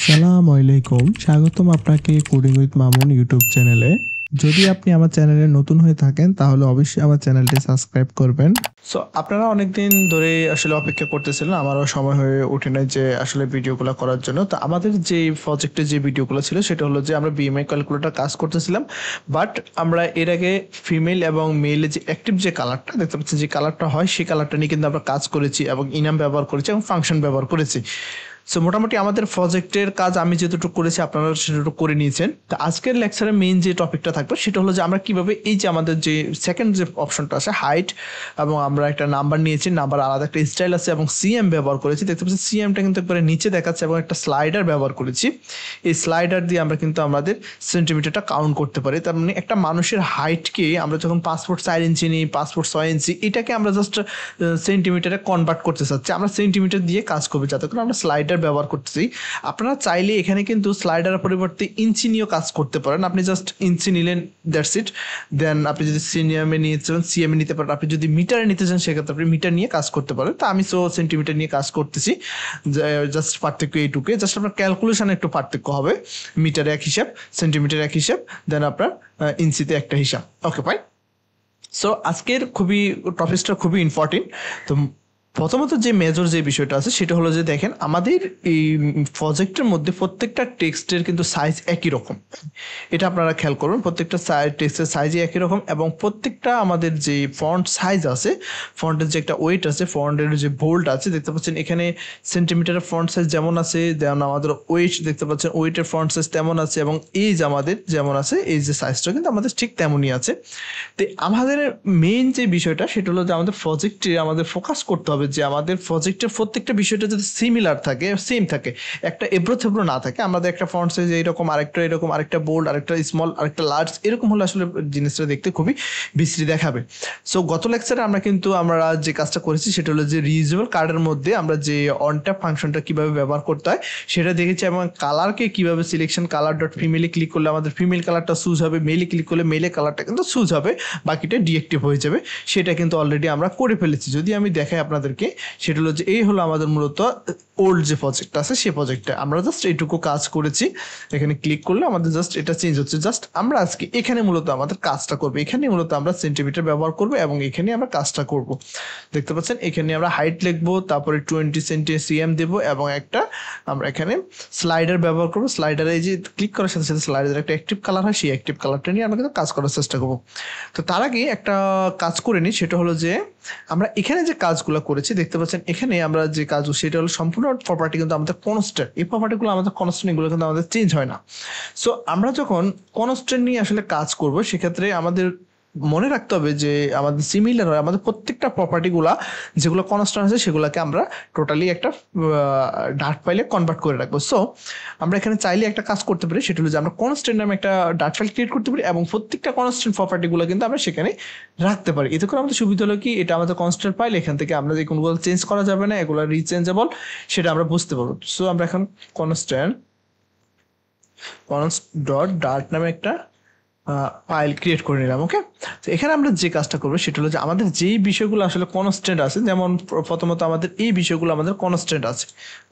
আসসালামু আলাইকুম, স্বাগতম আপনাকে কোডিং উইথ মামুন ইউটিউব চ্যানেলে। যদি আপনি আমার চ্যানেলে নতুন হয়ে থাকেন তাহলে অবশ্যই আমার চ্যানেলটি সাবস্ক্রাইব করবেন। সো আপনারা অনেকদিন ধরে আসলে অপেক্ষা করতেছিলেন, আমারও সময় হয়ে ওঠে নাই যে আসলে ভিডিওগুলো করার জন্য। তো আমাদের যে প্রজেক্টের যে ভিডিওগুলো ছিল সেটা হলো যে আমরা বিএমআই ক্যালকুলেটর কাজ করতেছিলাম, বাট আমরা এর আগে ফিমেল এবং মেলে যে অ্যাক্টিভ যে কালারটা দেখতে পাচ্ছেন, যে কালারটা হয় সেই কালারটা নিয়ে কিন্তু আমরা কাজ করেছি এবং ইনাম ব্যবহার করেছি এবং ফাংশন ব্যবহার করেছি। সো মোটামুটি আমাদের প্রজেক্টের কাজ আমি যেটুকু করেছি আপনারা সেটুকু করে নিয়েছেন। তো আজকের লেকচারে মেইন যে টপিকটা থাকবে সেটা হলো যে আমরা কিভাবে এই যে আমাদের যে সেকেন্ড যে অপশনটা আছে হাইট, এবং আমরা একটা নাম্বার নিয়েছি, নাম্বার আলাদা একটা স্টাইল আছে এবং সিএম ব্যবহার করেছি। দেখতে পাচ্ছি সিএমটা কিন্তু একবারে নিচে দেখাচ্ছে এবং একটা স্লাইডার ব্যবহার করেছি। এই স্লাইডার দিয়ে আমরা কিন্তু আমাদের সেন্টিমিটারটা কাউন্ট করতে পারি। তার মানে একটা মানুষের হাইটকে আমরা যখন পাসপোর্ট 4 ইঞ্চি নিই, পাসপোর্ট 6 ইঞ্চি, এটাকে আমরা জাস্ট সেন্টিমিটারে কনভার্ট করতে চাচ্ছি। আমরা সেন্টিমিটার দিয়ে কাজ করবো, যাতে করে আমরা স্লাইডার ব্যবহার করতেছি। আপনারা চাইলে এখানে কিন্তু স্লাইডারের পরিবর্তে ইঞ্চি নিয়েও কাজ করতে পারেন। আপনি জাস্ট ইঞ্চি নিলেন, দ্যাটস ইট। দেন আপনি যদি সিএমএ নিতে চান সিএমএ নিতে পারেন, আপনি যদি মিটারে নিতে চান সেক্ষেত্রে আপনি মিটার নিয়ে কাজ করতে পারেন। তো আমি সেন্টিমিটার নিয়ে কাজ করতেছি, জাস্ট পার্থক্য এইটুকু, জাস্ট আপনার ক্যালকুলেশনে একটু পার্থক্য হবে। মিটারে এক হিসাব, সেন্টিমিটার এক হিসাব, দেন আপনার ইঞ্চিতে একটা হিসাব। ওকে ফাইন। সো আজকের টপিকটা খুবই ইম্পর্টেন্ট। তো প্রথমত যে মেজর যে বিষয়টা আছে সেটা হলো যে দেখেন, আমাদের এই প্রজেক্টের মধ্যে প্রত্যেকটা টেক্সটের কিন্তু সাইজ একই রকম। এটা আপনারা খেয়াল করবেন, প্রত্যেকটা টেক্সটের সাইজই একই রকম এবং প্রত্যেকটা আমাদের যে ফন্ট সাইজ আছে, ফন্টের যে একটা ওয়েট আছে, ফন্টের যে বোল্ড আছে, দেখতে পাচ্ছেন এখানে সেন্টিমিটারের ফন্ট সাইজ যেমন আছে, যেমন আমাদের ওয়েট দেখতে পাচ্ছেন ওয়েটের ফন্ট সাইজ তেমন আছে, এবং এই যে আমাদের যেমন আছে এই যে সাইজটা কিন্তু আমাদের ঠিক তেমনই আছে। তো আমাদের মেইন যে বিষয়টা সেটা হলো যে আমাদের প্রজেক্টে আমাদের ফোকাস করতে হবে যে আমাদের প্রজেক্টের প্রত্যেকটা বিষয়টা যদি সিমিলার থাকে, সেম থাকে, একটা এবড়ো থেবড়ো না থাকে। আমাদের একটা ফন্ট সাইজ এইরকম, আরেকটা এরকম, আরেকটা বোল্ড, আরেকটা স্মল, আরেকটা লার্জ, এরকম হলে আসলে জিনিসটা দেখতে খুবই বিশ্রী দেখাবে। সো গত লেকচারে আমরা যে কাজটা করেছি সেটা হলো যে রিউজেবল কার্ডের মধ্যে আমরা যে অন ট্যাপ ফাংশনটা কিভাবে ব্যবহার করতে হয় সেটা দেখেছি, এবং কালারকে কিভাবে সিলেকশন কালার ডট ফিমেলে ক্লিক করলে আমাদের ফিমেল কালারটা চুজ হবে, মেলে ক্লিক করলে মেলে কালারটা কিন্তু চুজ হবে, বাকিটা ডিএক্টিভ হয়ে যাবে। সেটা কিন্তু অলরেডি আমরা করে ফেলেছি। যদি আমি দেখাই আপনাদেরকে, সেটা হলো যে এই হলো আমাদের মূলত ওল্ড যে প্রজেক্টটা আছে সেই প্রজেক্টটা আমরা জাস্ট এইটুকু কাজ করেছি। এখানে ক্লিক করলে আমাদের জাস্ট এটা চেঞ্জ হচ্ছে। জাস্ট আমরা আজকে এখানে মূলত আমাদের কাজটা করবো, এখানে মূলত আমরা সেন্টিমিটার ব্যবহার করবো এবং এখানে আমরা কাজটা করব। দেখতে পাচ্ছেন এখানে আমরা হাইট লিখবো, তারপরে 20 সেন্টি সিএম দেবো এবং একটা আমরা এখানে স্লাইডার ব্যবহার করবো। স্লাইডারে এই যে ক্লিক করার সাথে সাথে স্লাইডারে একটা অ্যাক্টিভ কালার হয়, সেই অ্যাক্টিভ কালারটা নিয়ে আমরা কিন্তু কাজ করার চেষ্টা করবো। তো তার আগে একটা কাজ করে নিই, সেটা হলো যে আমরা এখানে যে কাজগুলো করেছি দেখতে পাচ্ছেন, এখানে আমরা যে কাজ সেটা হলো সম্পূর্ণ প্রপার্টি কিন্তু আমাদের কনস্ট্যান্ট। এই প্রপার্টিগুলো আমাদের কনস্ট্যান্ট, এগুলো কিন্তু আমাদের চেঞ্জ হয় না। সো আমরা যখন কনস্ট্যান্ট নিয়ে আসলে কাজ করব সেক্ষেত্রে আমাদের মনে রাখতে হবে যে আমাদের সিমিলার হয়, আমাদের প্রত্যেকটা প্রপার্টিগুলা যেগুলো কনস্ট্যান্ট আছে সেগুলোকে আমরা টোটালি একটা ডাট ফাইলে কনভার্ট করে রাখবো। সো আমরা এখানে চাইলে একটা কাজ করতে পারি, সেটা হলো যে আমরা কনস্ট্যান্ট নামে একটা ডাট ফাইল ক্রিয়েট করতে পারি এবং প্রত্যেকটা কনস্ট্যান্ট প্রপার্টিগুলো কিন্তু আমরা সেখানে রাখতে পারি। এতে করে আমাদের সুবিধা হলো কি, এটা আমাদের কনস্ট্যান্ট ফাইল, এখান থেকে আমরা যে কোনগুলো চেঞ্জ করা যাবে না, এগুলো রিচেঞ্জেবল, সেটা আমরা বুঝতে পারবো। সো আমরা এখন কনস্ট্যান্ট ডট ডাট নামে একটা ফাইল ক্রিয়েট করে নিলাম। ওকে, তো এখানে আমরা যে কাজটা করবো সেটা হলো যে আমাদের যেই বিষয়গুলো আসলে কনস্ট্যান্ট আছে, যেমন প্রথমত আমাদের এই বিষয়গুলো আমাদের কনস্ট্যান্ট আছে।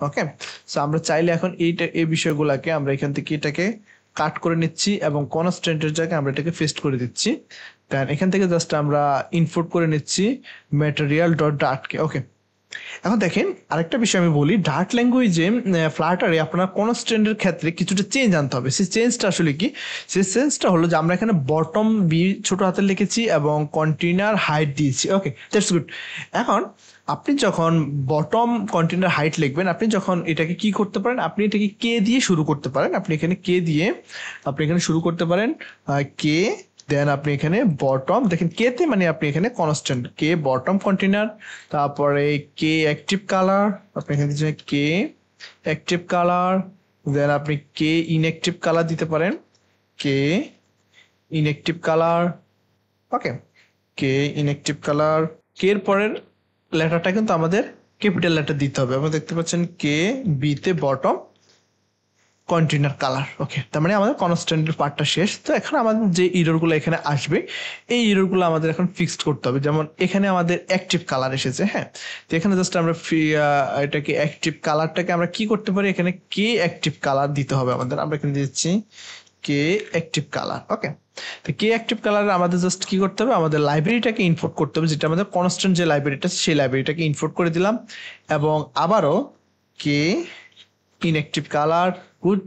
ওকে, সো আমরা চাইলে এখন এই বিষয়গুলোকে আমরা এখান থেকে এটাকে কাট করে নিচ্ছি এবং কনস্ট্যান্টের জায়গায় আমরা এটাকে পেস্ট করে দিচ্ছি। দেন এখান থেকে জাস্ট আমরা ইনপুট করে নিচ্ছি ম্যাটেরিয়াল ডট ডাটকে। ওকে, এখন দেখেন আরেকটা বিষয় আমি বলি, ডার্ট ল্যাঙ্গুয়েজে ফ্লাটারে আপনার কনস্ট্যান্টের ক্ষেত্রে কিছুটা চেঞ্জ আনতে হবে। সেই চেঞ্জটা আসলে কি, সেই চেঞ্জটা হলো যে আমরা এখানে বটম বি ছোট হাতে লিখেছি এবং কন্টেইনার হাইট দিয়েছি। ওকে, দ্যাটস গুড। এখন আপনি যখন বটম কন্টেইনার হাইট লিখবেন, আপনি যখন এটাকে কি করতে পারেন, আপনি এটাকে কে দিয়ে শুরু করতে পারেন। আপনি এখানে কে দিয়ে আপনি এখানে শুরু করতে পারেন, কে, দেন আপনি এখানে বটম দেখেন কেতে মানে আপনি এখানে কনস্ট্যান্ট কে বটম কন্টেইনার, তারপরে কে অ্যাক্টিভ কালার, আপনি এখানে দিচ্ছেন কে অ্যাক্টিভ কালার, দেন আপনি কে ইনঅ্যাক্টিভ কালার দিতে পারেন, কে ইনঅ্যাক্টিভ কালার। ওকে, কে ইনঅ্যাক্টিভ কালার, কে এর পরের লেটারটা কিন্তু আমাদের ক্যাপিটাল লেটার দিতে হবে। আপনি দেখতে পাচ্ছেন কে বিতে বটম, কন্টেনার কালার। ওকে, তার মানে আমাদের কনস্ট্যান্টের পার্টটা শেষ। তো এখন আমাদের যে এররগুলো এখানে আসবে এই এররগুলো আমাদের এখন ফিক্সড করতে হবে। যেমন এখানে আমাদের অ্যাক্টিভ কালার এসেছে, হ্যাঁ, তো এখানে জাস্ট আমরা এটাকে অ্যাক্টিভ কালারটাকে আমরা কি করতে পারি, এখানে কে অ্যাক্টিভ কালার দিতে হবে আমাদের। আমরা এখানে দিচ্ছি কে অ্যাক্টিভ কালার। ওকে, তো কে অ্যাক্টিভ কালার আমাদের জাস্ট কি করতে হবে, আমাদের লাইব্রেরিটাকে ইনপোর্ট করতে হবে, যেটা আমাদের কনস্ট্যান্ট যে লাইব্রেরিটা সেই লাইব্রেরিটাকে ইনপোর্ট করে দিলাম। এবং আবারও কে inactive colour, good,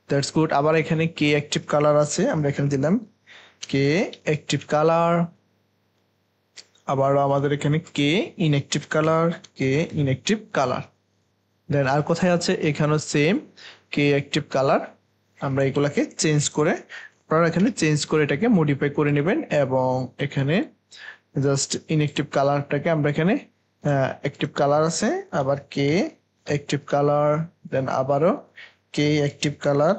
that's good. আবার এখানে কে অ্যাক্টিভ কালার আছে, আমরা এখানে দিলাম কে অ্যাক্টিভ কালার। আবারও আমাদের এখানে কে ইনঅ্যাক্টিভ কালার, কে ইনঅ্যাক্টিভ কালার। দেন আর কোথায় আছে, এখানেও সেম কে অ্যাক্টিভ কালার। আমরা এগুলাকে চেঞ্জ করে, আপনারা এখানে চেঞ্জ করে এটাকে মডিফাই করে নেবেন। এবং এখানে জাস্ট ইনঅ্যাক্টিভ কালারটাকে আমরা এখানে অ্যাক্টিভ কালার আছে, আবার কে অ্যাক্টিভ কালার, দেন আবারও কে অ্যাক্টিভ কালার,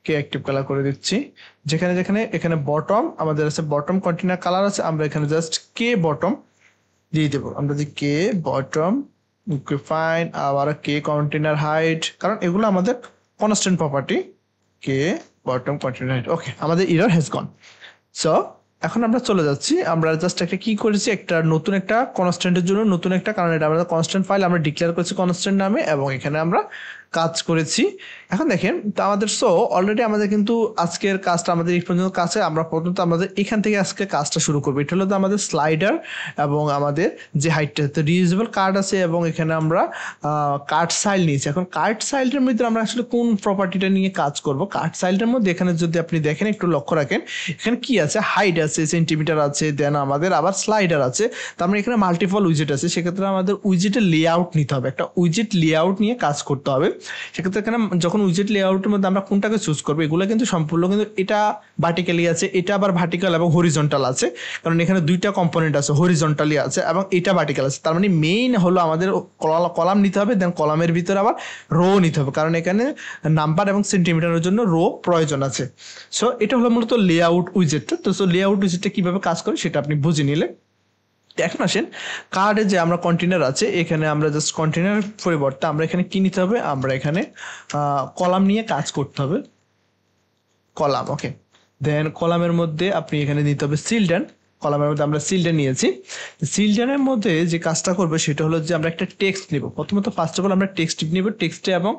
কে অ্যাক্টিভ কালার করে দিচ্ছি। যেখানে যেখানে এখানে বটম আমাদের আছে, বটম কন্টেনার কালার আছে, আমরা এখানে জাস্ট কে বটম দিয়ে দেবো। আমরা যে কে বটম, ওকে ফাইন। আবার কে কন্টেনার হাইট, কারণ এগুলো আমাদের কনস্ট্যান্ট প্রপার্টি। কে বটম কন্টেনার হাইট। ওকে, আমাদের এরর হ্যাজ গন। সো এখন আমরা চলে যাচ্ছি, আমরা জাস্ট একটা কি করেছি, একটা নতুন একটা কনস্ট্যান্টের জন্য নতুন একটা, কারণ এটা আমাদের কনস্ট্যান্ট ফাইল আমরা ডিক্লেয়ার করেছি কনস্ট্যান্ট নামে, এবং এখানে আমরা কাজ করেছি। এখন দেখেন তো আমাদের অলরেডি আমাদের কিন্তু আজকের কাজটা আমাদের এই পর্যন্ত কাছে, আমরা পর্যন্ত আমাদের এখান থেকে আজকে কাজটা শুরু করবো। এটা হলো আমাদের স্লাইডার এবং আমাদের যে হাইটটা, তো রিউজেবল কার্ড আছে এবং এখানে আমরা কার্ড সাইল নিয়েছি। এখন কার্ড সাইলটার মধ্যে আমরা আসলে কোন প্রপার্টিটা নিয়ে কাজ করব, কার্ড সাইলটার মধ্যে এখানে যদি আপনি দেখেন, একটু লক্ষ্য রাখেন, এখানে কি আছে, হাইট আছে, সেন্টিমিটার আছে, দেন আমাদের আবার স্লাইডার আছে। তার মানে এখানে মাল্টিপল উইজেট আছে, সেক্ষেত্রে আমাদের উইজেটের লেআউট নিতে হবে, একটা উইজেট লেআউট নিয়ে কাজ করতে হবে। সেক্ষেত্রে এখানে যখন উইজেট লেআউটের মধ্যে আমরা কোনটাকে চুজ করবো, এগুলো কিন্তু সম্পূর্ণ কিন্তু এটা ভার্টিক্যালি আছে, এটা আবার ভার্টিক্যাল এবং হরিজন্টাল আছে, কারণ এখানে দুইটা কম্পোনেন্ট আছে, হরিজন্টালি আছে এবং এটা ভার্টিক্যাল আছে। তার মানে মেইন হলো আমাদের কলাম নিতে হবে, দেন কলামের ভিতরে আবার রো নিতে হবে, কারণ এখানে নাম্বার এবং সেন্টিমিটারের জন্য রো প্রয়োজন আছে। সো এটা হলো মূলত লেআউট উইজেটটা। তো লেআউট উইজেটটা কিভাবে কাজ করে সেটা আপনি বুঝে নিলে। এখন আসেন কার্ডে যে আমরা কন্টেনার আছে, এখানে আমরা জাস্ট কন্টেনার পরিবর্তে আমরা এখানে কি নিতে হবে, আমরা এখানে কলাম নিয়ে কাজ করতে হবে, কলাম। ওকে, দেন কলামের মধ্যে আপনি এখানে নিতে হবে সিলডান। কলামের মধ্যে আমরা সিলডান নিয়েছি। সিলডানের মধ্যে যে কাজটা করবে সেটা হলো যে আমরা একটা টেক্সট নিব। প্রথমত ফার্স্ট অফ অল আমরা টেক্সট নিব, টেক্সটে এবং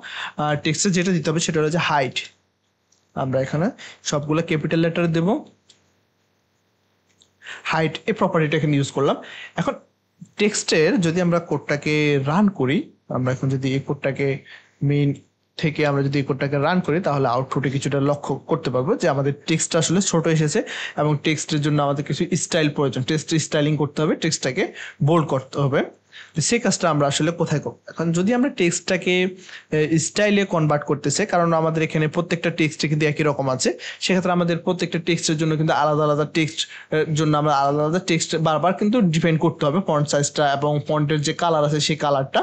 টেক্সটে যেটা দিতে হবে সেটা হলো যে হাইট। আমরা এখানে সবগুলো ক্যাপিটাল লেটার দেব, হাইট এই প্রপার্টিটা এখানে ইউজ করলাম। এখন টেক্সটের যদি আমরা কোডটাকে রান করি, আমরা এখন যদি এই কোডটাকে মেইন থেকে আমরা যদি এই কোডটাকে রান করি, তাহলে আউটপুটে কিছুটা লক্ষ্য করতে পারবো যে আমাদের টেক্সটটা আসলে ছোট এসেছে এবং টেক্সটের জন্য আমাদের কিছু স্টাইল প্রয়োজন, টেক্সট স্টাইলিং করতে হবে, টেক্সটটাকে বোল্ড করতে হবে। সেই কাজটা আমরা আসলে কোথায় করব, এখন যদি আমরা টেক্সটটাকে স্টাইলে কনভার্ট করতেছে, কারণ আমাদের এখানে প্রত্যেকটা টেক্সটে কিন্তু একই রকম আছে, সেক্ষেত্রে আমাদের প্রত্যেকটা টেক্সটের জন্য কিন্তু আলাদা আলাদা টেক্সট জন্য আমরা আলাদা আলাদা টেক্সট বারবার কিন্তু ডিপেন্ড করতে হবে, ফন্ট সাইজটা এবং ফন্টের যে কালার আছে সেই কালারটা।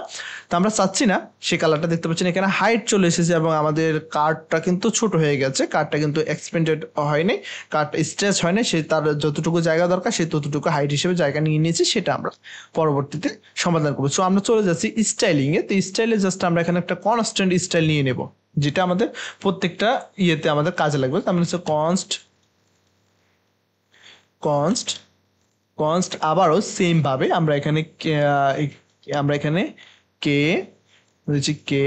তো আমরা চাচ্ছি না সেই কালারটা, দেখতে পাচ্ছেন এখানে হাইট চলে এসেছে এবং আমাদের কার্ডটা কিন্তু ছোট হয়ে গেছে, কার্ডটা কিন্তু এক্সপেন্ডেড হয়নি, কার্ডটা স্ট্রেচ হয়নি, সে তার যতটুকু জায়গা দরকার সে ততটুকু হাইট হিসেবে জায়গা নিয়ে নিয়েছি, সেটা আমরা পরবর্তীতে সমাধান করবো। সো আমরা চলে যাচ্ছি স্টাইলিং এ। তো স্টাইলে জাস্ট আমরা এখানে একটা কনস্ট্যান্ট স্টাইল নিয়ে নেব, যেটা আমাদের প্রত্যেকটা ইয়েতে আমাদের কাজে লাগবে। আমরা হচ্ছে কনস্ট আবারও সেম ভাবে আমরা এখানে কে বলছি, কে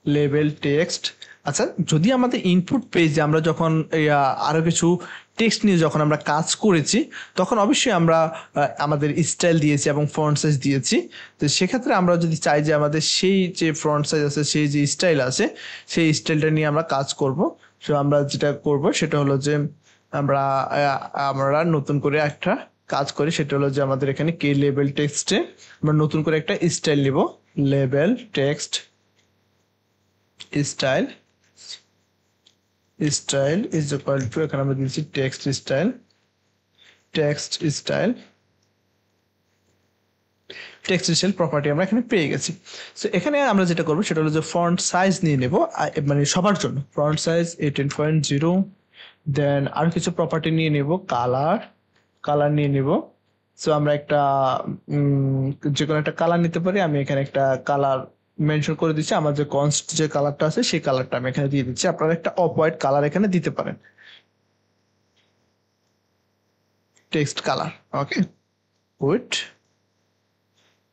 লেভেল টেক্সট। আচ্ছা, যদি আমাদের ইনপুট পেজে আমরা যখন আরো কিছু টেক্সট নিয়ে যখন আমরা কাজ করেছি, তখন অবশ্যই আমরা আমাদের স্টাইল দিয়েছি এবং ফন্ট সাইজ দিয়েছি। তো সেক্ষেত্রে আমরা যদি চাই যে আমাদের সেই যে ফন্ট সাইজ আছে, সেই যে স্টাইল আছে, সেই স্টাইলটা নিয়ে আমরা কাজ করব। সো আমরা যেটা করব সেটা হলো যে আমরা নতুন করে একটা কাজ করি, সেটা হলো যে আমাদের এখানে কে লেভেল টেক্সটে আমরা নতুন করে একটা স্টাইল নিব, level text style is equal to, এখানে আমরা দিচ্ছি টেক্সট স্টাইল প্রপার্টি আমরা এখানে পেয়ে গেছি। সো এখানে আমরা যেটা করবো সেটা হলো যে ফন্ট সাইজ নিয়ে নেব, মানে সবার জন্য ফন্ট সাইজ 18.0, দেন আর কিছু প্রপার্টি নিয়ে নেব, কালার নিয়ে নেব সো আমরা একটা যে কোনো একটা কালার নিতে পারি। আমি এখানে একটা কালার মেনশন করে দিচ্ছি, আমার যে কনস্ট যে কালারটা আছে সেই কালারটা আমি এখানে দিয়ে দিচ্ছি। আপনারা একটা অফ হোয়াইট কালার এখানে দিতে পারেন, টেক্সট কালার। ওকে, উইথ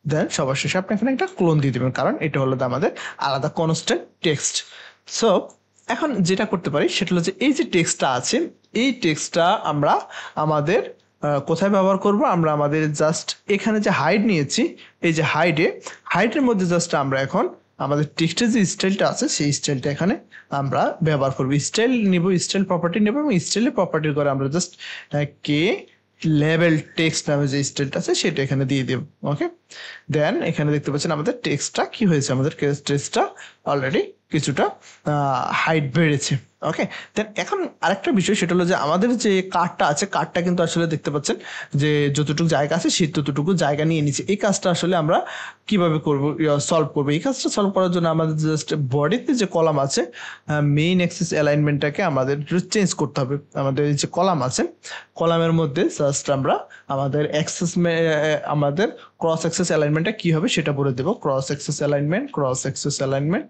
দেন সবার শেষে আপনি এখানে একটা ক্লোন দিয়ে দেবেন, কারণ এটা হলো আমাদের আলাদা কনস্ট্যান্ট টেক্সট। সো এখন যেটা করতে পারি সেটা হলো যে এই যে টেক্সটটা আছে, এই টেক্সটটা আমরা আমাদের কোথায় ব্যবহার করব? আমরা আমাদের জাস্ট এখানে যে হাইড নিয়েছি, এই যে হাইডের মধ্যে জাস্ট আমরা এখন আমাদের টেক্সটের যে স্টাইলটা আছে সেই স্টাইলটা এখানে আমরা ব্যবহার করব। স্টাইল নিব, স্টাইল প্রপার্টি নেব এবং স্টাইলের প্রপার্টির করে আমরা জাস্ট কে লেভেল টেক্সট নামে যে স্টাইলটা আছে সেটা এখানে দিয়ে দেব। ওকে, দেন এখানে দেখতে পাচ্ছেন আমাদের টেক্সটটা কি হয়েছে, আমাদের টেক্সটটা অলরেডি কিছুটা হাইট বেড়েছে। ওকে, দেন এখন আরেকটা বিষয় সেটা হলো যে আমাদের যে কার্ডটা আছে, কার্ডটা কিন্তু আসলে দেখতে পাচ্ছেন যে যতটুকু জায়গা আছে সেই ততটুকু জায়গা নিয়ে নিচ্ছে। এই কাজটা আসলে আমরা কিভাবে করব, সলভ করবো? এই কাজটা সলভ করার জন্য আমাদের জাস্ট বডিতে যে কলাম আছে, মেইন অ্যাক্সিস অ্যালাইনমেন্টটাকে আমাদের চেঞ্জ করতে হবে। আমাদের যে কলাম আছে, কলামের মধ্যে জাস্ট আমরা আমাদের আমাদের ক্রস অ্যাক্সিস অ্যালাইনমেন্টটা কি হবে সেটা বলে দেব। Cross axis alignment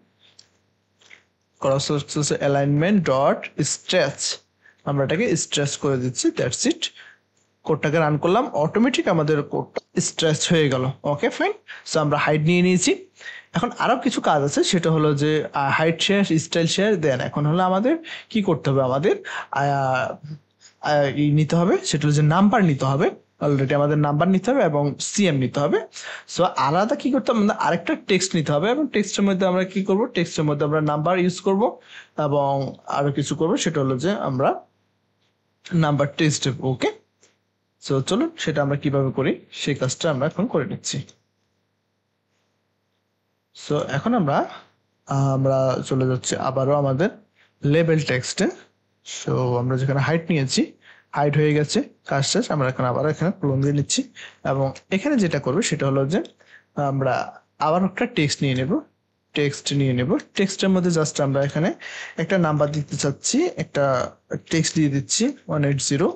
dot stretch, আমরা এটাকে স্ট্রেচ করে দিচ্ছি। That's it. কোডটাকে রান করলাম, অটোমেটিক আমাদের কোডটা স্ট্রেচ হয়ে গেল। Okay fine. সো আমরা হাইট নিয়ে নিয়েছি। এখন আরো কিছু কাজ আছে, সেটা হলো যে হাইট শেয়ার, স্টাইল শেয়ার। দেন এখন হলো আমাদের কি করতে হবে, আমাদের নিতে হবে, সেটা হলো যে নাম্বার নিতে হবে। অলরেডি আমাদের নাম্বার নিতে হবে এবং সিএম নিতে হবে। সো আলাদা কি করতে হবে, আরেকটা টেক্সট নিতে হবে এবং টেক্সটের মধ্যে আমরা কি করব, টেক্সটের মধ্যে আমরা নাম্বার ইউজ করব এবং আরো কিছু করব, সেটা হলো যে আমরা নাম্বার টেক্সট দেব। ওকে, সো চলুন সেটা আমরা কিভাবে করি সেই কাজটা আমরা এখন করে নিচ্ছি। সো এখন আমরা চলে যাচ্ছি আবারও আমাদের লেবেল টেক্সটে। সো আমরা যেখানে হাইট নিয়েছি, হাইট হয়ে গেছে, কাজ শেষ। আমরা এখন আবার এখানে ক্লোন দিয়ে নিচ্ছি এবং এখানে যেটা করবো সেটা হলো যে আমরা আবার একটা টেক্সট নিয়ে নেব। টেক্সটের মধ্যে জাস্ট আমরা এখানে একটা নাম্বার দিতে চাচ্ছি, একটা টেক্সট দিয়ে দিচ্ছি 180।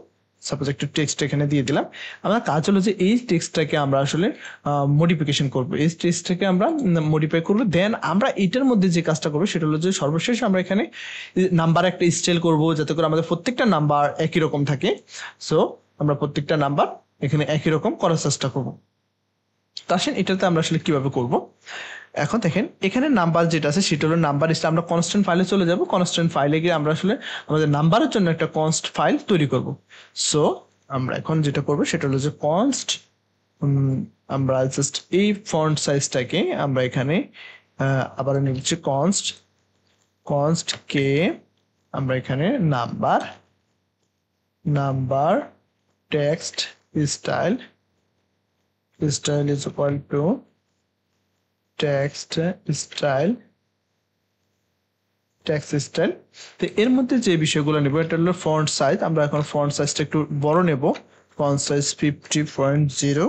সাপোজ একটা টেক্সট এখানে দিয়ে দিলাম। আমরা কাজ হলো যে এই টেক্সটটাকে আমরা আসলে মডিফিকেশন করব, এই টেক্সটটাকে আমরা মডিফাই করব। দেন আমরা এটার মধ্যে যে কাজটা করবো সেটা হলো যে সর্বশেষ আমরা এখানে নাম্বার একটা স্টাইল করব যাতে করে আমাদের প্রত্যেকটা নাম্বার একই রকম থাকে। সো আমরা প্রত্যেকটা নাম্বার এখানে একই রকম করার চেষ্টা করব। তো আসেন এটাতে আমরা আসলে কিভাবে করব। এখন দেখেন এখানে নাম্বার যেটা আছে সেটা হলো নাম্বার স্টাইল। আমরা কনস্ট্যান্ট ফাইলে চলে যাব, কনস্ট্যান্ট ফাইলে গিয়ে আমরা আসলে আমাদের নাম্বারের জন্য একটা কনস্ট ফাইল তৈরি করব। সো আমরা এখন যেটা করব সেটা হলো যে কনস্ট, আমরা জাস্ট এই ফন্ট সাইজটাকে আমরা এখানে আবার নিচ্ছি কনস্ট কে, আমরা এখানে number text style is equal to text style। তো এর মধ্যে যে বিষয়গুলো নেব এটা হলো ফন্ট সাইজ। আমরা এখন ফন্ট সাইজটা একটু বড় নেব, ফন্ট সাইজ 50.0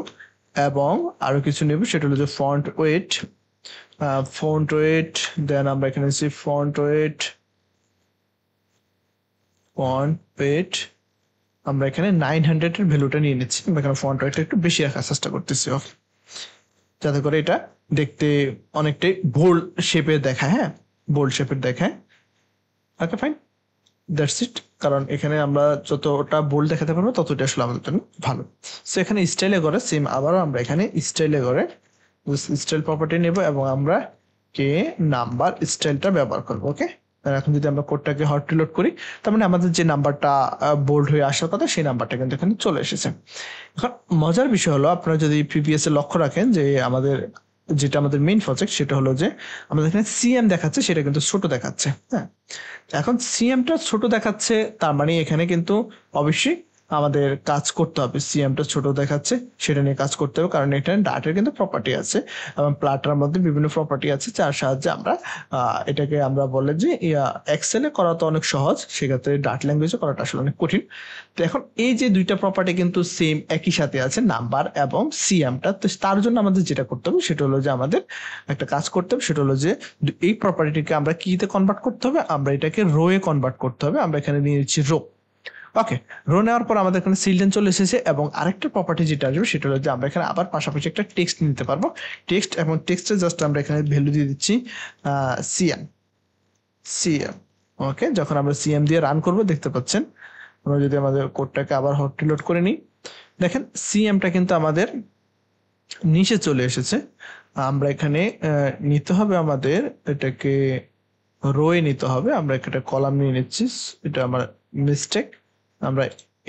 এবং আরো কিছু নেব সেটা হলো যে ফন্ট ওয়েট। দেন আমরা এখানে নিচ্ছি ফন্ট ওয়েট আমরা এখানে 900 এর ভ্যালুটা নিয়ে নিচ্ছি। আমরা এখানে ফন্ট ওয়েটটা একটু বেশি রাখার চেষ্টা করতেছি যাতে করে এটা দেখতে অনেকটাই বোল্ড শেপের দেখায়। হ্যাঁ, বোল্ড শেপের দেখায়। Okay fine, that's it. কারণ এখানে আমরা যতটা বোল্ড দেখাতে পারবো ততটা আসলে আমাদের জন্য ভালো। সো এখানে স্টাইলে করে সেম আবারও আমরা এখানে স্টাইলে করে স্টাইল প্রপার্টি নেব এবং আমরা কে নাম্বার স্টাইলটা ব্যবহার করবো। ওকে, এখন যদি আমরা কোডটাকে হট রিলোড করি তার মানে আমাদের যে নাম্বারটা বোল্ড হয়ে আসার কথা সেই নাম্বারটা কিন্তু এখানে চলে এসেছে। এখন মজার বিষয় হলো আপনারা যদি প্রিভিয়াস এর লক্ষ্য রাখেন যে আমাদের মেইন প্রজেক্ট সেটা হলো যে আমাদের এখানে সিএম দেখাচ্ছে, সেটা কিন্তু ছোট দেখাচ্ছে। হ্যাঁ, এখন সিএমটা ছোট দেখাচ্ছে তার মানে এখানে কিন্তু অবশ্যই আমাদের কাজ করতে হবে। সিএমটা ছোট দেখাচ্ছে সেটা নিয়ে কাজ করতে হবে, কারণ এখানে ডাটের কিন্তু প্রপার্টি আছে এবং প্লাটার মধ্যে বিভিন্ন প্রপার্টি আছে যার সাহায্যে আমরা এটাকে আমরা বলে যে এক্সেলে করা তো অনেক সহজ, সেক্ষেত্রে ডাট ল্যাঙ্গুয়েজে করাটা আসলে অনেক কঠিন। তো এখন এই যে দুইটা প্রপার্টি কিন্তু সেম একই সাথে আছে, নাম্বার এবং সিএমটা। তো তার জন্য আমাদের যেটা করতে হবে সেটা হলো যে আমাদের একটা কাজ করতে হবে, সেটা হলো যে এই প্রপার্টিটিকে আমরা কিতে কনভার্ট করতে হবে, আমরা এটাকে রো এ কনভার্ট করতে হবে। আমরা এখানে নিয়ে নিচ্ছি রো। ওকে, রো নেওয়ার পর আমাদের এখানে চিলড্রেন চলে এসেছে এবং আরেকটা প্রপার্টি যেটা আসবে সেটা হলো যে আমরা এখানে আবার পাশাপাশি একটা টেক্সট নিতে পারবো। টেক্সট এবং টেক্সটে জাস্ট আমরা এখানে ভ্যালু দিয়ে দিচ্ছি সিএম। ওকে, যখন আমরা সিএম দিয়ে রান করব দেখতে পাচ্ছেন, আমরা যদি আমাদের কোডটাকে আবার হট রিলোড করে নিই, দেখেন সিএমটা কিন্তু আমাদের নিচে চলে এসেছে। আমরা এখানে নিতে হবে আমাদের এটাকে রোয়ে নিতে হবে। আমরা একটা কলাম নিয়ে নিচ্ছি, এটা আমার মিস্টেক। আমরা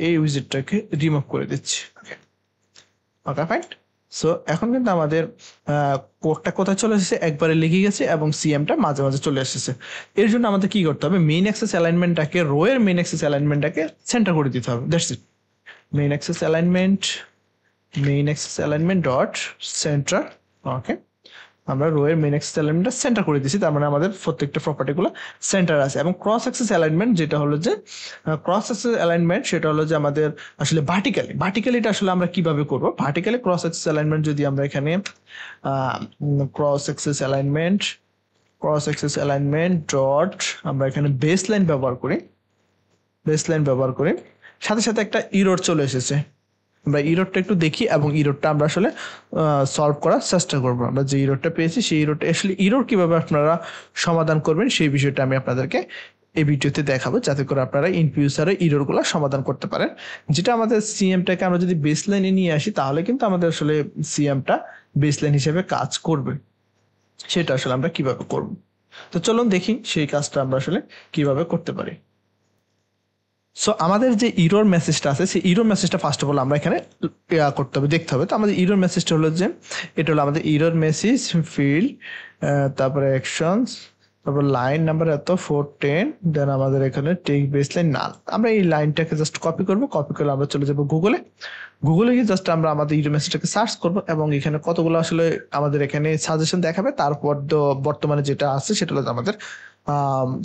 এই উইজেটটাকে রিমুভ করে দিচ্ছি। ওকে ফাইন। সো এখন কিন্তু আমাদের কোডটা কোথায় চলে এসেছে, একবারে লিখে গেছে এবং সিএমটা মাঝে মাঝে চলে এসেছে। এর জন্য আমাদের কি করতে হবে, মেইন অ্যাক্সেস অ্যালাইনমেন্টটাকে, রো এর মেইন অ্যাক্সেস অ্যালাইনমেন্টটাকে সেন্টার করে দিতে হবে। That's it. Main axis alignment dot centre. Okay, আমরা রো এর মেইন অ্যাক্সেস অ্যালাইনমেন্টটা সেন্টার করে দিয়েছি, তার মানে আমাদের প্রত্যেকটা প্রপার্টিগুলো সেন্টার আছে। এবং ক্রস অ্যাক্সেস অ্যালাইনমেন্ট যেটা হলো যে সেটা হলো যে আমাদের আসলে ভার্টিক্যালিটা আসলে আমরা কিভাবে করব। ভার্টিক্যালি ক্রস অ্যাক্সেস অ্যালাইনমেন্ট যদি আমরা এখানে ক্রস অ্যাক্সেস অ্যালাইনমেন্ট ডট আমরা এখানে বেসলাইন ব্যবহার করি, সাথে সাথে একটা ইরর চলে এসেছে। আমরা ইররটা একটু দেখি এবং ইররটা আমরা আসলে সলভ করার চেষ্টা করবো। আমরা যে ইররটা পেয়েছি সেই ইররটা আসলে কিভাবে আপনারা সমাধান করবেন সেই বিষয়টা আমি আপনাদেরকে এই ভিডিওতে দেখাবো, যাতে করে আপনারা ইন ফিউচারে ইররগুলো সমাধান করতে পারেন। যেটা আমাদের সিএমটাকে আমরা যদি বেসলাইনে নিয়ে আসি তাহলে কিন্তু আমাদের আসলে সিএমটা বেসলাইন হিসেবে কাজ করবে। সেটা আসলে আমরা কিভাবে করব, তো চলুন দেখি সেই কাজটা আমরা আসলে কিভাবে করতে পারি। সো আমাদের যে ইরর মেসেজটা আছে সেই ইরর মেসেজটা ফার্স্ট অফ অল আমরা এখানে করতে হবে, দেখতে হবে। তো আমাদের ইরর মেসেজটা হলো যে এটা হলো আমাদের ইরর মেসেজ ফিল্ড, তারপরে অ্যাকশনস, তারপর লাইন নাম্বার এত 410, দেন আমাদের এখানে টেক্সট বেসলাইন নাল। আমরা এই লাইনটাকে জাস্ট কপি করে আমরা চলে যাব গুগলে গিয়ে জাস্ট আমরা আমাদের ইরর মেসেজটাকে সার্চ করব এবং এখানে কতগুলো আসলে আমাদের এখানে সাজেশন দেখাবে। তারপর বর্তমানে যেটা আছে সেটা হলো আমাদের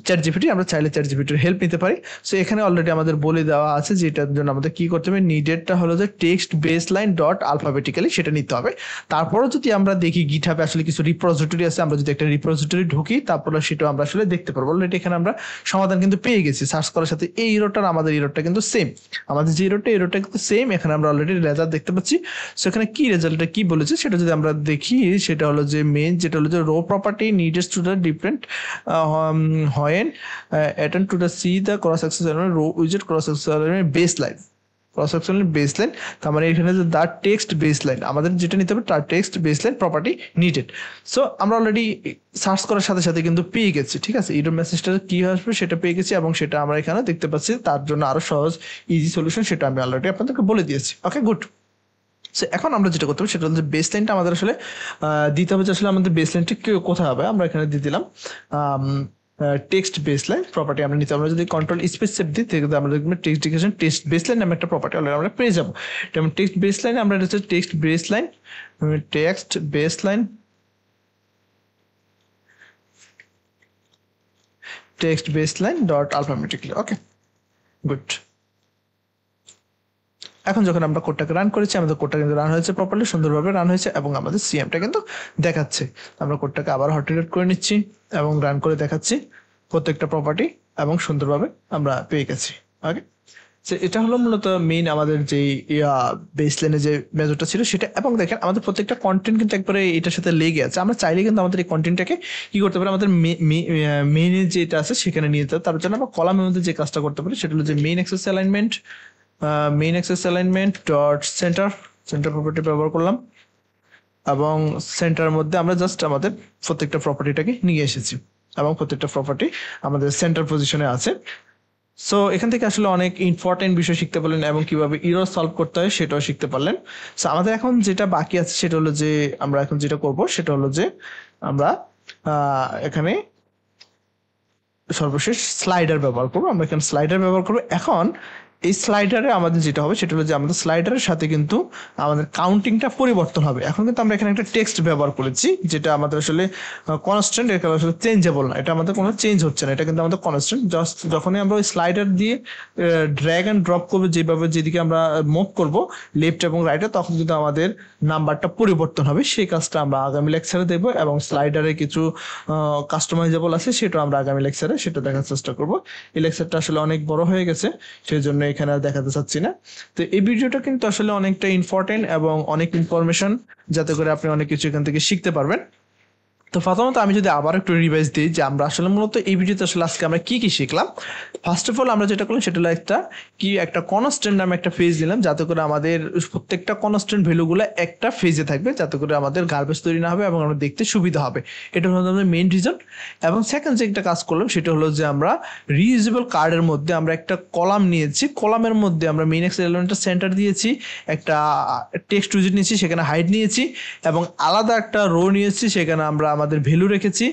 চ্যাট জিপিটি। আমরা চাইলে চ্যাট জিপিটির হেল্প নিতে পারি। সো এখানে অলরেডি আমাদের বলে দেওয়া আছে যে এটার জন্য আমাদের কি করতে হবে, নিডেডটা হলো যে টেক্সট বেসলাইন ডট আলফাবেটিক্যালি সেটা নিতে হবে। তারপরও যদি আমরা দেখি গিটহাবে আসলে কিছু রিপোজিটরি আছে, আমরা যদি একটা রিপোজিটরি ঢুকি তারপরে সেটাও আমরা আসলে দেখতে পারবো। অলরেডি এখানে আমরা সমাধান কিন্তু পেয়ে গেছি সার্চ করার সাথে। এই ইরোটার আমাদের ইরোটা কিন্তু সেম, আমাদের যে ইরোটা কিন্তু সেম। এখানে আমরা অলরেডি রেজাল্ট দেখতে পাচ্ছি। সো এখানে কি রেজাল্টটা কি বলেছে সেটা যদি আমরা দেখি, সেটা হলো যে মেইন যেটা হলো যে raw property needed to the different when attempt to see the cross access element row widget cross access element baseline, তার মানে এখানে যে দা টেক্সট বেসলাইন আমাদের যেটা নিতে হবে তার text baseline property needed. So আমরা অলরেডি সার্চ করার সাথে সাথে কিন্তু পেয়ে গেছি, ঠিক আছে। ইরর মেসেজটা কি আসবে সেটা পেয়ে গেছি এবং সেটা আমরা এখানে দেখতে পাচ্ছি। তার জন্য আরো সহজ ইজি সলিউশন সেটা আমি অলরেডি আপনাদেরকে বলে দিয়েছি। Okay good. সো এখন আমরা যেটা করতে হবে সেটা হচ্ছে বেসলাইনটা আমাদের আসলে দিতে হবে যে আসলে আমাদের বেসলাইনটা কোথায় হবে। আমরা এখানে দিয়ে দিলাম টেক্সট বেসলাইন প্রপার্টি আমরা নিতে। আমরা যদি কন্ট্রোল স্পেস সেভ দিই তাহলে আমরা দেখব টেক্সট বেসলাইন নামে একটা প্রপার্টি অলরেডি আমরা পেয়ে যাবো। যেমন টেক্সট বেসলাইন আমরা হচ্ছে text baseline dot alphabetically. Okay good. এখন যখন আমরা কোডটাকে রান করেছি আমাদের কোডটা কিন্তু রান হয়েছে, প্রপারলি সুন্দরভাবে রান হয়েছে এবং আমাদের সিএমটা কিন্তু দেখাচ্ছে। আমরা কোডটাকে আবার হট রিলোড করে নিচ্ছি এবং রান করে দেখাচ্ছি প্রত্যেকটা প্রপার্টি এবং সুন্দরভাবে আমরা পেয়ে গেছি। ওকে, এটা হলো মূলত মেইন আমাদের যে বেসলাইনে যে মেজরটা ছিল সেটা। এবং দেখেন আমাদের প্রত্যেকটা কন্টেন্ট কিন্তু একবারে এটার সাথে লেগে আছে। আমরা চাইলে কিন্তু আমাদের এই কন্টেন্টটাকে কি করতে পারি, আমাদের মেইনে যেটা আছে সেখানে নিয়ে যেতে। তার জন্য আমরা কলামের মধ্যে যে কাজটা করতে পারি সেটা হলো যে main axis alignment dot centre property ব্যবহার করলাম এবং সেন্টারের মধ্যে আমরা জাস্ট আমাদের প্রত্যেকটা প্রপার্টিটাকে নিয়ে এসেছি এবং প্রত্যেকটা প্রপার্টি আমাদের সেন্টার পজিশনে আছে। সো এখান থেকে আসলে অনেক ইম্পর্টেন্ট বিষয় শিখতে পারলেন এবং কিভাবে ইরর সলভ করতে হয় সেটাও শিখতে পারলেন। সো আমাদের এখন যেটা বাকি আছে সেটা হলো যে আমরা এখন যেটা করব সেটা হলো যে আমরা এখানে সর্বশেষ স্লাইডার ব্যবহার করবো। আমরা এখানে স্লাইডার ব্যবহার করবো। এখন এই স্লাইডারে আমাদের যেটা হবে সেটা হলো যে আমাদের স্লাইডারের সাথে কিন্তু আমাদের কাউন্টিংটা পরিবর্তন হবে। এখন কিন্তু আমরা এখানে একটা টেক্সট ব্যবহার করেছি যেটা আমাদের আসলে কনস্ট্যান্ট, এটা আসলে চেঞ্জেবল না, এটা আমাদের কোনো চেঞ্জ হচ্ছে না, এটা কিন্তু আমাদের কনস্ট্যান্ট। জাস্ট যখনই আমরা ওই স্লাইডার দিয়ে ড্র্যাগ অ্যান্ড ড্রপ করবো, যেভাবে যেদিকে আমরা মুভ করব লেফট এবং রাইটে, তখন কিন্তু আমাদের নাম্বারটা পরিবর্তন হবে। সেই কাজটা আমরা আগামী লেকচারে দেখবো এবং স্লাইডারে কিছু কাস্টমাইজেবল আছে সেটা আমরা আগামী লেকচারে সেটা দেখার চেষ্টা করব। এই লেকচারটা আসলে অনেক বড় হয়ে গেছে, সেই জন্য এখানে আর দেখাতে চাচ্ছি না। তো এই ভিডিওটা কিন্তু আসলে অনেকটা ইম্পর্টেন্ট এবং অনেক ইনফরমেশন, যাতে করে আপনি অনেক কিছু এখান থেকে শিখতে পারবেন। তো প্রথমত আমি যদি আবার একটু রিভাইজ দিই যে আমরা আসলে মূলত এই ভিডিওতে আসলে আজকে আমরা কি কি শিখলাম। ফার্স্ট অফ অল আমরা যেটা করলাম সেটা হলো একটা কনস্ট্যান্ট নামে একটা ফেজ দিলাম, যাতে করে আমাদের প্রত্যেকটা কনস্ট্যান্ট ভ্যালুগুলো একটা ফেজে থাকবে, যাতে করে আমাদের গার্বেজ তৈরি না হবে এবং আমরা দেখতে সুবিধা হবে। এটা হলো আমাদের মেইন রিজন। এবং সেকেন্ড যে একটা কাজ করলাম সেটা হলো যে আমরা রিইউজেবল কার্ডের মধ্যে আমরা একটা কলাম নিয়েছি, কলামের মধ্যে আমরা মেইন এক্সেল এলিমেন্টের সেন্টার দিয়েছি, একটা টেক্সট উইজেট নিয়েছি, সেখানে হাইড নিয়েছি, এবং আলাদা একটা রো নিয়েছি, সেখানে আমরা আমাদের ভ্যালু রেখেছি,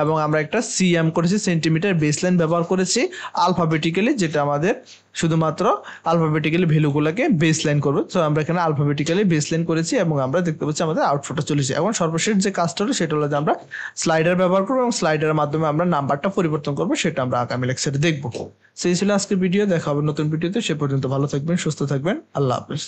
এবং আমরা একটা সিএম করেছি, সেন্টিমিটার বেসলাইন ব্যবহার করেছি আলফাবেটিক্যালি, যেটা আমাদের শুধুমাত্র আলফাবেটিক্যালি ভ্যালুগুলোকে বেসলাইন করবে। তো আমরা এখানে আলফাবেটিক্যালি বেসলাইন করেছি এবং আমরা দেখতে পাচ্ছি আমাদের আউটপুটটা চলেছে। এখন সর্বশেষ যে কাজটা হলো সেটা হলো যে আমরা স্লাইডার ব্যবহার করবো এবং স্লাইডারের মাধ্যমে আমরা নাম্বারটা পরিবর্তন করবো, সেটা আমরা আগামী লেকচারে দেখবো। সেই ছিল আজকের ভিডিও, দেখা হবে নতুন ভিডিওতে। সে পর্যন্ত ভালো থাকবেন, সুস্থ থাকবেন, আল্লাহ হাফেজ।